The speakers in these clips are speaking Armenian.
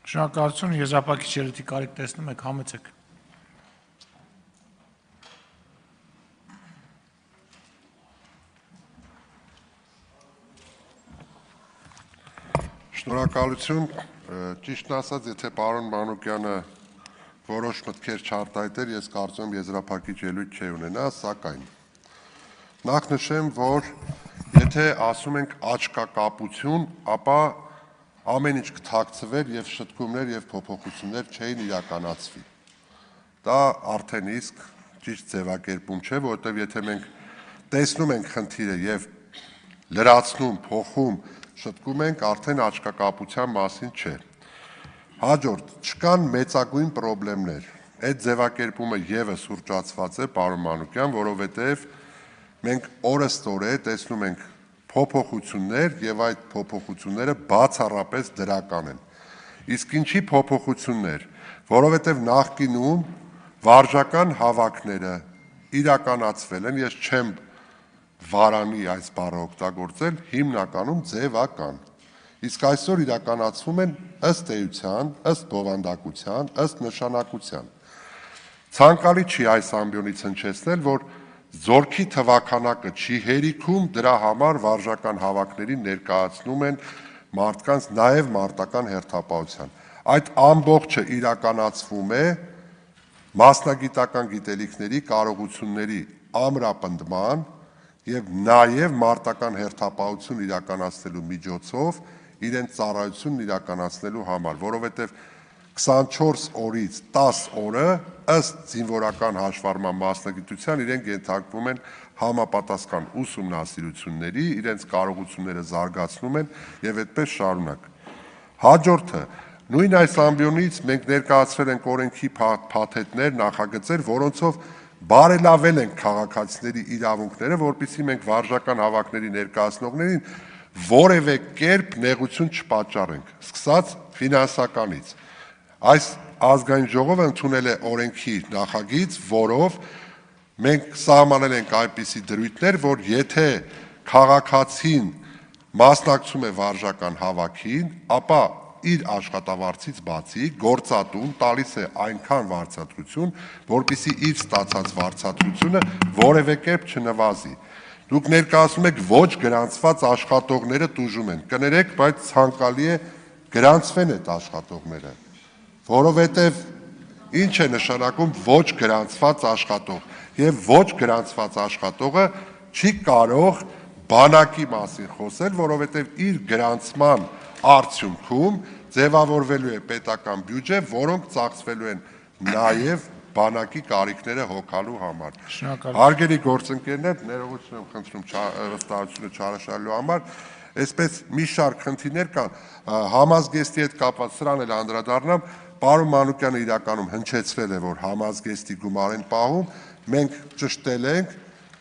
Շնորհակալություն, եզրափակիչ ելույթի կարիք տեսնում եք, համեցեք։ Շնորհակալություն, ճիշտն ասած, եթե պարոն Մանուկյանը որոշ մտքեր չարտահայտեր, ես կարծում եմ եզրափակիչ ելույթ չի ունենա, սակայն նախ նշեմ, որ եթե ասում ենք աչքակապություն, ապա ամեն ինչ կթաքցվեր եւ շտկումներ եւ փոփոխություններ չէին իրականացվի։ Դա արդեն իսկ ճիշտ ձևակերպում չէ, որովհետեւ եթե մենք տեսնում ենք խնդիրը եւ լրացնում, փոխում, շտկում ենք, արդեն աչքակապության մասին չէ։ Հաջորդ, չկան մեծագույն խնդիրներ։ Այդ ձևակերպումը եւս ուրճացված է, պարոն Մանուկյան, որովհետեւ մենք օրըստօրե տեսնում ենք փոփոխություններ եւ այդ փոփոխությունները բացառապես դրական են։ Իսկ ինչի փոփոխություններ, որովհետեւ նախկինում վարժական հավաքները իրականացվել են, ես չեմ վարանի այս բառը օգտագործել, հիմնականում ձևական։ Իսկ այսօր իրականացվում են ըստ էության, ըստ բովանդակության, ըստ նշանակության։ Ցանկալի չի այս ամբիոնից հնչեցնել, որ Զորքի թվականակը չի հերիքում, դրա համար վարժական հավաքներին ներկայացնում են մարդկանց նաև մարտական հերթապահության։ Այդ ամբողջը իրականացվում է մասնագիտական գիտելիքների, կարողությունների ամրապնդման եւ նաև մարտական հերթապահություն իրականացնելու միջոցով իրենց ծառայությունն իրականացնելու համար, որովհետեւ 24 օրից 10 օրը ըստ զինվորական հաշվառման մասնագիտության իրենք ենթարկվում են համապատասխան ուսումնասիրությունների, իրենց կարողությունները զարգացնում են եւ այդպես շարունակ։ Հաջորդը, նույն այս ամբիոնից մենք ներկայացրել ենք օրենքի փաթեթներ, նախագծեր, որոնցով բարելավել են քաղաքացիների իրավունքները, որպեսզի մենք վարժական հավաքների ներկայացնողներին որևէ կերպ նեղություն չպատճառենք, սկսած ֆինանսականից։ Այս ազգային ժողովը ընդունել է օրենքի նախագիծ, որով մենք սահմանել ենք այնպիսի դրույթներ, որ եթե քաղաքացին մասնակցում է վարժական հավաքին, ապա իր աշխատավարձից բացի գործատուն տալիս է այնքան վարձատրություն, որպեսզի իր ստացած վարձատրությունը որևէ կերպ չնվազի։ Դուք ներկայացնում եք ոչ գրանցված աշխատողները տուժում են։ Կներեք, բայց ցանկալի է գրանցվեն այդ աշխատողները, որովհետև ինչ է նշանակում ոչ գրանցված աշխատող եւ ոչ գրանցված աշխատողը չի կարող բանակի մասին խոսել, որովհետև իր գրանցման արդյունքում ձևավորվելու է պետական բյուջե, որոնք ծախսվելու են նաեւ բանակի կարիքները հոգալու համար։ Հարգելի գործընկերներ, ներողություն եմ խնդրում վստահությունը չարաշահելու համար, այսպես մի շարք խնդիրներ կան, համազգեստի հետ կապված սրան էլ անդրադառնամ, պարոն Մանուկյանը իրականում հնչեցրել է, որ համազգեստի գումար են պահում, մենք ճշտել ենք,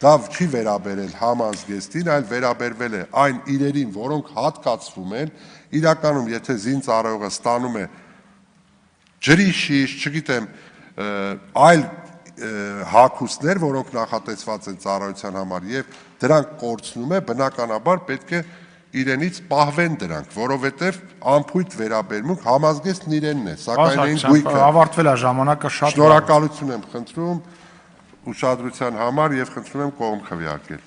դա չի վերաբերել համազգեստին, այլ վերաբերվել է այն իրերին, որոնք հատկացվում են, իրականում եթե զինծառայողը ստանում է ջրի շիշ, չգիտեմ, այլ հագուստներ, որոնք նախատեսված են ծառայության համար եւ դրանք կորցնում է, բնականաբար պետք է իրենից պահվեն դրանք, որովհետև անփույթ վերաբերմունք համազգեստն իրենն է, սակայն այն գույքը ավարտվել է ժամանակը շատ շնորհակալություն եմ խնդրում ուշադրության համար եւ խնդրում եմ կողմ քվեարկել։